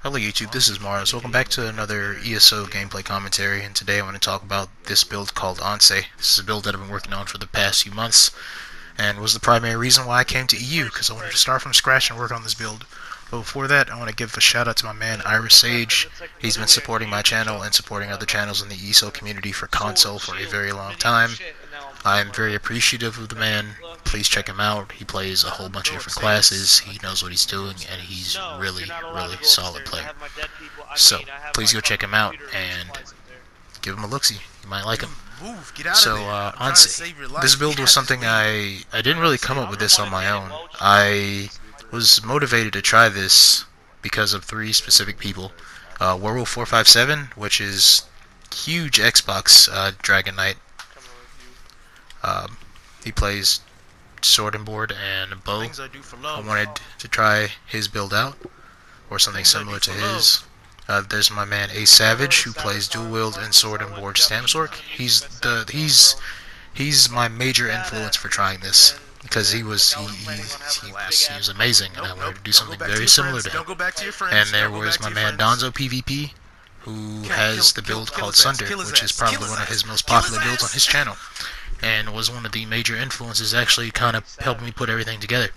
Hello YouTube, this is Mars. Welcome back to another ESO gameplay commentary, and today I want to talk about this build called Ansei. This is a build that I've been working on for the past few months, and was the primary reason why I came to EU, because I wanted to start from scratch and work on this build. But before that, I want to give a shout out to my man Sage. He's been supporting my channel and supporting other channels in the ESO community for console for a very long time. I'm very appreciative of the man. Please check him out. He plays a whole bunch of different classes. He knows what he's doing, and he's really solid player. So please go check him out and give him a look-see. You might like him. So Ansei. This build was something I didn't really come up with this on my own. I was motivated to try this because of three specific people. Werewolf457, which is huge Xbox Dragon Knight. He plays sword and board and bow. I wanted to try his build out, or something similar to his. There's my man A Savage, who plays dual wield and sword and board Stam. He's my major influence for trying this, because he was amazing, and I wanted to do something very similar to him. And there was my man Donzo PvP, who has the build called Sunder, which is probably one of his most popular builds on his channel, and was one of the major influences, actually kind of helped me put everything together.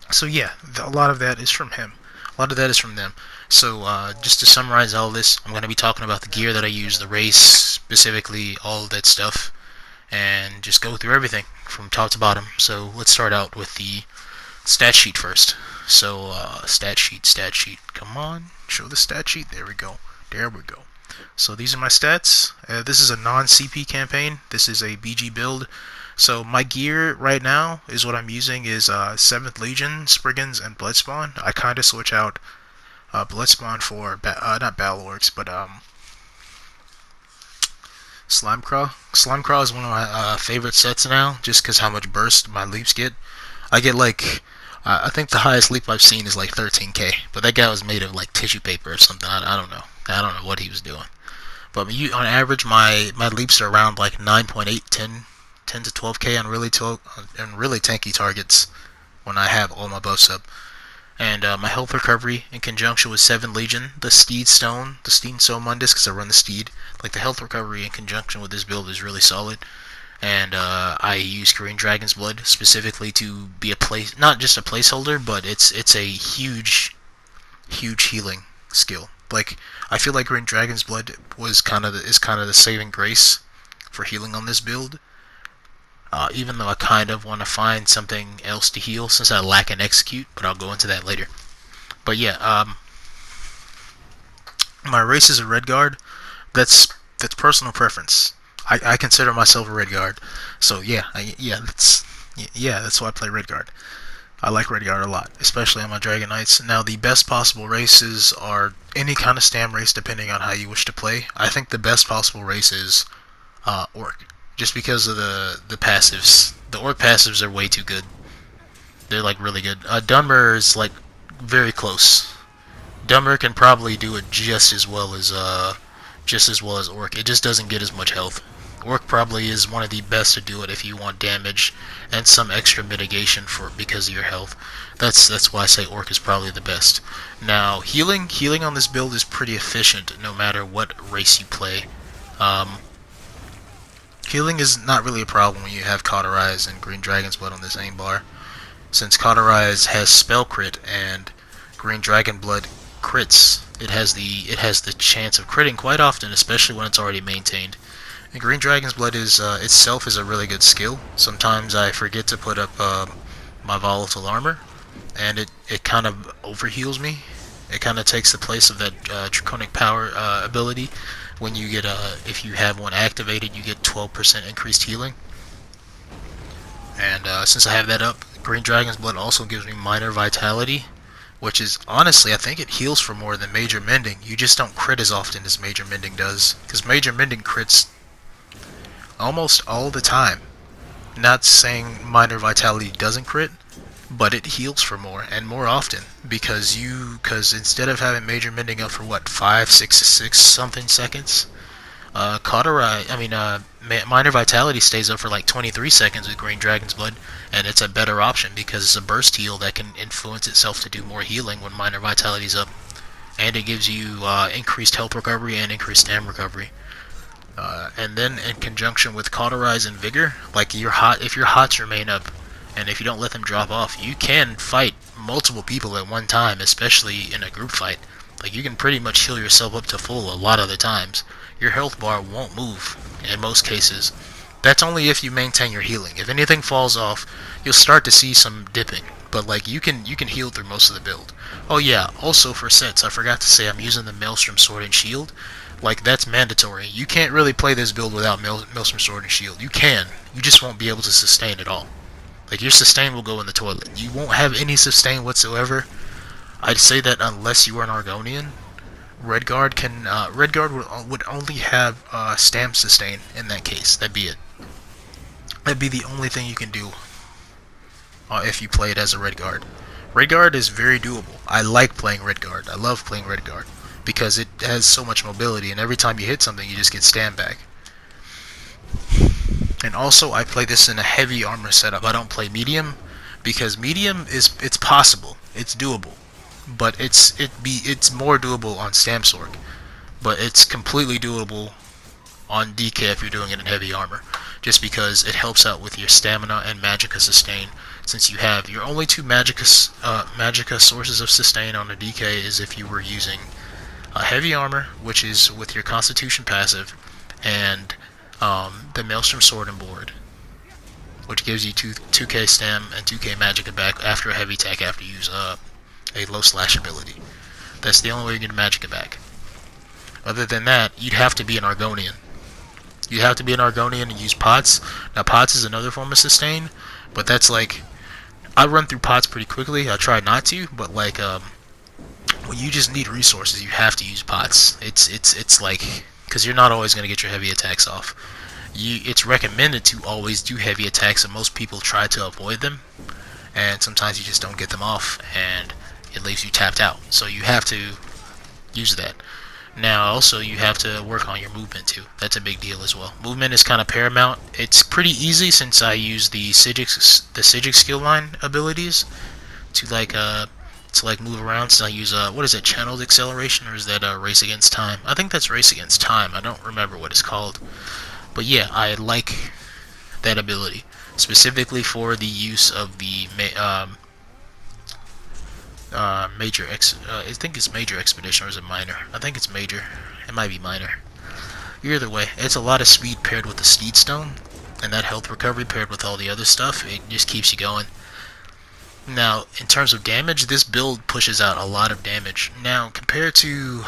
So yeah, a lot of that is from him. A lot of that is from them. So just to summarize all this, I'm going to be talking about the gear that I use, the race, specifically all of that stuff, and just go through everything from top to bottom. So let's start out with the stat sheet first. So stat sheet, come on, show the stat sheet. There we go. So these are my stats. This is a non-CP campaign. This is a BG build. So my gear right now is what I'm using is 7th Legion, Spriggans, and Bloodspawn. I kind of switch out Bloodspawn for, not Battle-Orcs, but Slimecraw. Slimecraw is one of my favorite sets now, just because how much burst my leaps get. I get like, I think the highest leap I've seen is like 13k, but that guy was made of like tissue paper or something. I don't know. I don't know what he was doing. But on average, my leaps are around like 9.8, 10 to 12k on really tanky targets when I have all my buffs up. And my health recovery in conjunction with 7 Legion, the Steed Stone Mundus, because I run the Steed. Like the health recovery in conjunction with this build is really solid. And I use Green Dragon's Blood specifically to be not just a placeholder, but it's a huge healing skill. Like, I feel like Green Dragon's Blood is kind of the saving grace for healing on this build. Even though I kind of want to find something else to heal since I lack an execute, but I'll go into that later. But yeah, my race is a red guard. That's personal preference. I consider myself a red guard, so that's why I play red guard. I like red guard a lot, especially on my Dragon Knights. Now, the best possible races are any kind of Stam race, depending on how you wish to play. I think the best possible race is Orc, just because of the passives. The Orc passives are way too good. They're like really good. Dunmer is like very close. Dunmer can probably do it just as well as Orc. It just doesn't get as much health. Orc probably is one of the best to do it if you want damage and some extra mitigation because of your health. That's why I say Orc is probably the best. Now, healing on this build is pretty efficient no matter what race you play. Healing is not really a problem when you have Cauterize and Green Dragon's Blood on this aim bar, since Cauterize has spell crit and Green Dragon Blood crits. It has the chance of critting quite often, especially when it's already maintained. And Green Dragon's Blood is itself is a really good skill. Sometimes I forget to put up my volatile armor, and it kind of overheals me. It kind of takes the place of that draconic power ability. When you get if you have one activated, you get 12% increased healing. And since I have that up, Green Dragon's Blood also gives me minor vitality, which is, honestly, I think it heals for more than Major Mending. You just don't crit as often as Major Mending does, because Major Mending crits almost all the time. Not saying minor vitality doesn't crit, but it heals for more and more often, because instead of having Major Mending up for what, 5, 6 something seconds, Minor Vitality stays up for like 23 seconds with Green Dragon's Blood, and it's a better option because it's a burst heal that can influence itself to do more healing when Minor Vitality's up. and it gives you increased health recovery and increased stam recovery. And then in conjunction with Cauterize and Vigor, like if your hots remain up, and if you don't let them drop off, you can fight multiple people at one time, especially in a group fight. Like, you can pretty much heal yourself up to full a lot of the times. Your health bar won't move in most cases. That's only if you maintain your healing. If anything falls off, you'll start to see some dipping. But like, you can heal through most of the build. Oh yeah, also for sets, I forgot to say I'm using the Maelstrom Sword and Shield. Like, that's mandatory. You can't really play this build without Maelstrom Sword and Shield. You can. You just won't be able to sustain at all. Like, your sustain will go in the toilet. You won't have any sustain whatsoever. I'd say that unless you are an Argonian, Redguard would only have Stam sustain in that case. That'd be it. That'd be the only thing you can do if you play it as a Redguard. Redguard is very doable. I like playing Redguard. I love playing Redguard because it has so much mobility, and every time you hit something, you just get Stam back. And also, I play this in a heavy armor setup. I don't play medium because medium it's possible, it's doable, but it's more doable on Stam Sork, but it's completely doable on DK if you're doing it in heavy armor, just because it helps out with your stamina and magicka sustain. Since you have your only two magicka sources of sustain on a DK is if you were using heavy armor, which is with your Constitution passive, and the Maelstrom Sword and Board, which gives you 2k stam and 2k magicka back after a heavy attack after you use a low slash ability. That's the only way you get magicka back. Other than that, you'd have to be an Argonian. You'd have to be an Argonian and use pots. Now, pots is another form of sustain, but that's like, I run through pots pretty quickly. I try not to, but like, when you just need resources, you have to use pots. It's like, because you're not always going to get your heavy attacks off. It's recommended to always do heavy attacks, and most people try to avoid them, and sometimes you just don't get them off, and it leaves you tapped out. So you have to use that. Now, also, you have to work on your movement too. That's a big deal as well. Movement is kind of paramount. It's pretty easy since I use the Psijic skill line abilities to move around. So I use what is it, channeled acceleration, or is that race against time? I think that's race against time. I don't remember what it's called, but yeah, I like that ability specifically for the use of the I think it's major expedition, or is it minor? I think it's major. It might be minor. Either way, it's a lot of speed paired with the Steed Stone, and that health recovery paired with all the other stuff. It just keeps you going. Now, in terms of damage, this build pushes out a lot of damage. Now, compared to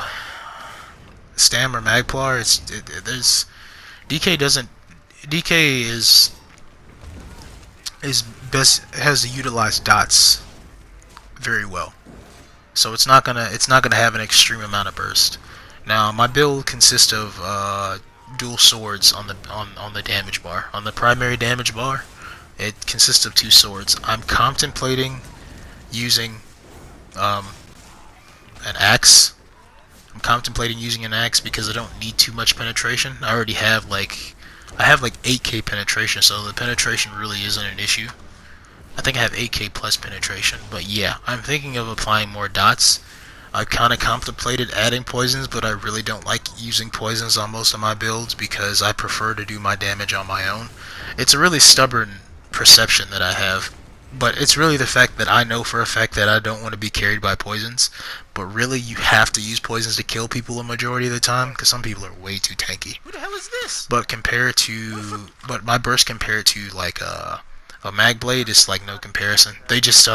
Stam or Magplar, DK has utilized dots very well, so it's not gonna have an extreme amount of burst. Now, my build consists of dual swords on the damage bar. On the primary damage bar, it consists of 2 swords. I'm contemplating using an axe. I'm contemplating using an axe because I don't need too much penetration. I already have like 8k penetration, so the penetration really isn't an issue. I think I have 8k plus penetration, but yeah, I'm thinking of applying more dots. I've kind of contemplated adding poisons, but I really don't like using poisons on most of my builds because I prefer to do my damage on my own. It's a really stubborn perception that I have, but it's really the fact that I know for a fact that I don't want to be carried by poisons, but really you have to use poisons to kill people a majority of the time because some people are way too tanky. Who the hell is this? But my burst compared to like a mag blade is like no comparison. They just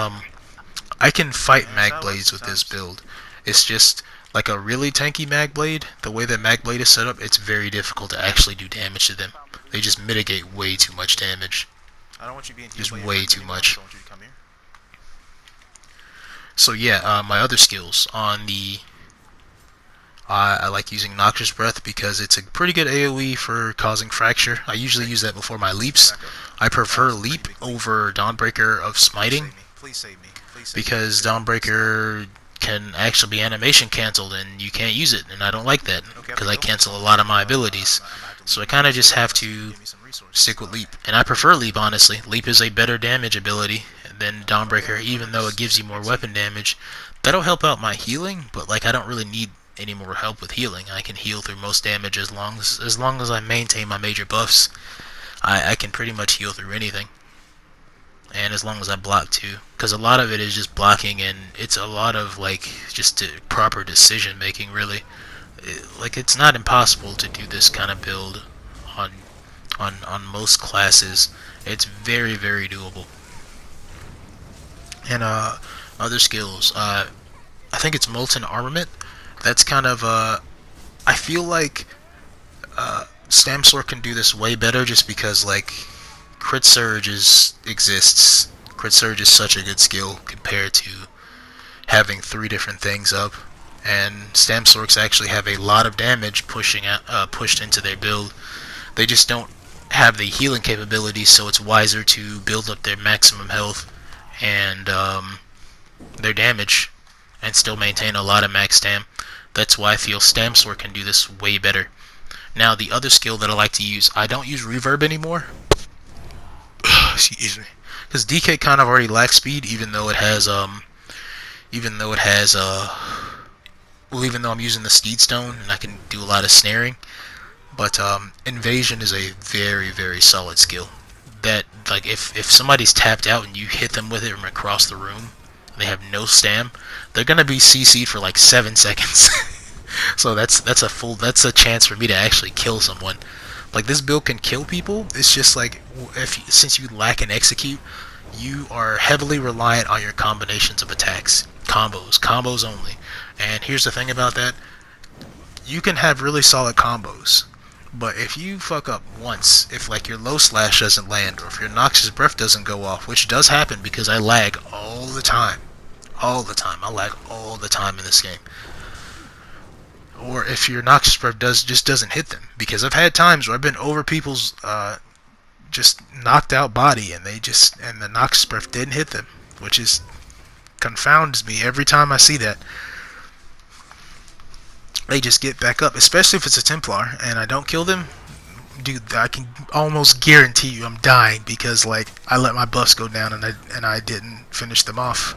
I can fight mag blades with this build. It's just like a really tanky mag blade. The way that mag blade is set up, it's very difficult to actually do damage to them. They just mitigate way too much damage. I don't want you being just way too much. I want you to come here. So yeah, my other skills on the I like using Noxious Breath because it's a pretty good AoE for causing fracture. I usually use that before my leaps. I prefer leap over Dawnbreaker of smiting because Dawnbreaker can actually be animation cancelled and you can't use it, and I don't like that because I cancel a lot of my abilities. So I kind of just have to stick with leap, and I prefer leap honestly. Leap is a better damage ability than Dawnbreaker, even though it gives you more weapon damage. That'll help out my healing, but like I don't really need any more help with healing. I can heal through most damage as long as I maintain my major buffs. I can pretty much heal through anything, and as long as I block too, because a lot of it is just blocking, and it's a lot of like just proper decision making. Really, like it's not impossible to do this kind of build on most classes. It's very doable. And other skills, I think it's Molten Armament. That's kind of I feel like Stam Sword can do this way better just because like Crit Surge exists. Crit Surge is such a good skill compared to having 3 different things up, and Stam Swords actually have a lot of damage pushed into their build. They just don't have the healing capabilities, so it's wiser to build up their maximum health and their damage and still maintain a lot of max stam. That's why I feel Stam Sword can do this way better. Now the other skill that I like to use, I don't use reverb anymore. Excuse me, because DK kind of already lacks speed, even though it has even though I'm using the Steed Stone and I can do a lot of snaring. But Invasion is a very solid skill. That like if somebody's tapped out and you hit them with it from across the room, and they have no stam, they're gonna be CC'd for like 7 seconds. So that's a chance for me to actually kill someone. Like this build can kill people. It's just like since you lack an execute, you are heavily reliant on your combinations of attacks, combos only. And here's the thing about that: you can have really solid combos, but if you fuck up once, if like your low slash doesn't land, or if your Noxious Breath doesn't go off, which does happen because I lag all the time. I lag all the time in this game. Or if your Noxious Breath just doesn't hit them, because I've had times where I've been over people's just knocked out body, and the Noxious Breath didn't hit them, which is confounds me every time I see that. They just get back up, especially if it's a Templar and I don't kill them. Dude, I can almost guarantee you I'm dying because like I let my buffs go down and I didn't finish them off,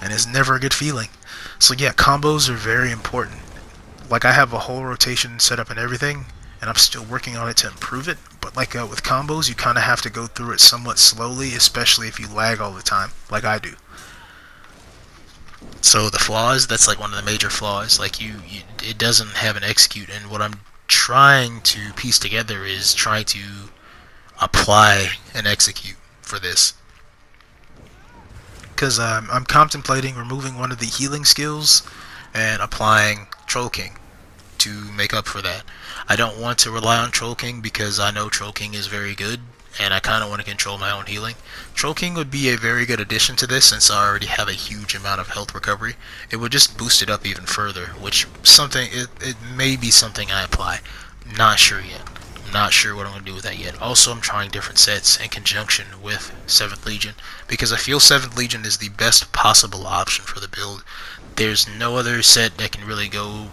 and it's never a good feeling. So yeah, combos are very important. Like I have a whole rotation set up and everything, and I'm still working on it to improve it. But like with combos, you kind of have to go through it somewhat slowly, especially if you lag all the time, like I do. So the flaws, that's like one of the major flaws. Like it doesn't have an execute, and what I'm trying to piece together is trying to apply an execute for this. Because I'm contemplating removing one of the healing skills and applying Troll King to make up for that. I don't want to rely on Troll King because I know Troll King is very good, and I kind of want to control my own healing. Troll King would be a very good addition to this since I already have a huge amount of health recovery. It would just boost it up even further, which it may be something I apply. Not sure yet. I'm not sure what I'm going to do with that yet. Also, I'm trying different sets in conjunction with 7th Legion because I feel 7th Legion is the best possible option for the build. There's no other set that can really go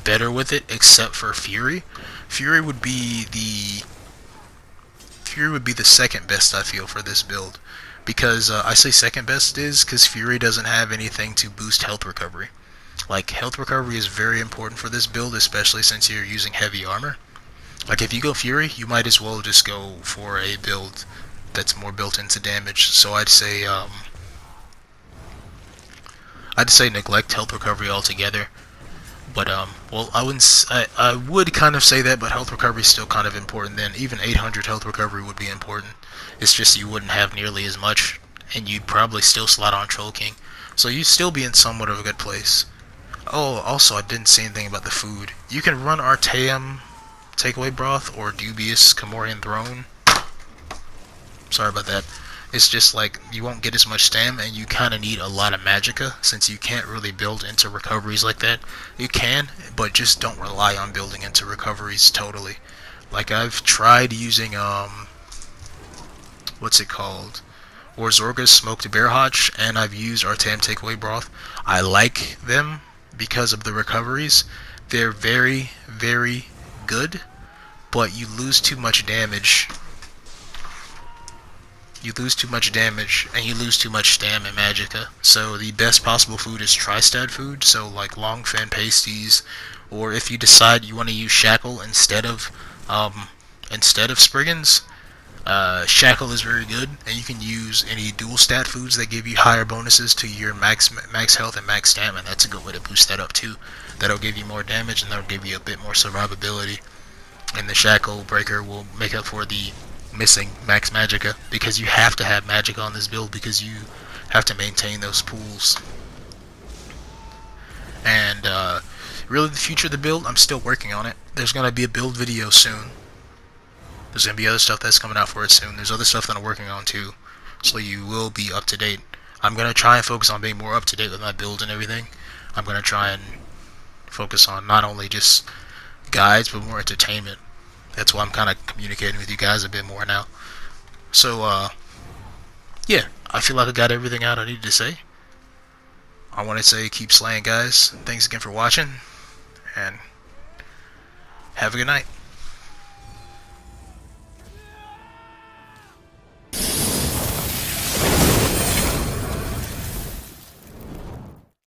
better with it except for Fury. Fury would be the second best, I feel, for this build, because I say second best is because Fury doesn't have anything to boost health recovery. Like, health recovery is very important for this build, especially since you're using heavy armor. Like, if you go Fury, you might as well just go for a build that's more built into damage. So I'd say neglect health recovery altogether. But well, I would kind of say that, but health recovery is still kind of important. Then even 800 health recovery would be important. It's just you wouldn't have nearly as much, and you'd probably still slot on Troll King, so you'd still be in somewhat of a good place. Oh, also I didn't say anything about the food. You can run Artaeum takeaway broth or dubious Comorian throne. Sorry about that. It's just like you won't get as much stam, and you kind of need a lot of magicka since you can't really build into recoveries like that. You can, but just don't rely on building into recoveries totally. Like I've tried using what's it called? Warzorga's smoked bear hotch, and I've used Artaeum takeaway broth. I like them because of the recoveries. They're very good, but you lose too much damage you lose too much damage, and you lose too much stam in Magicka. So the best possible food is tri-stat food, so like long fin pasties, or if you decide you want to use Shackle instead of Spriggans, Shackle is very good, and you can use any dual stat foods that give you higher bonuses to your max health and max stamina. That's a good way to boost that up too. That'll give you more damage, and that'll give you a bit more survivability. And the Shackle Breaker will make up for the missing max Magicka, because you have to have Magicka on this build because you have to maintain those pools. And really the future of the build, I'm still working on it. There's going to be a build video soon. There's going to be other stuff that's coming out for it soon. There's other stuff that I'm working on too, so you will be up to date. I'm going to try and focus on being more up to date with my builds and everything. I'm going to try and focus on not only just guides, but more entertainment. That's why I'm kind of communicating with you guys a bit more now. So, yeah, I feel like I got everything out I needed to say. I want to say keep slaying, guys. Thanks again for watching, and have a good night.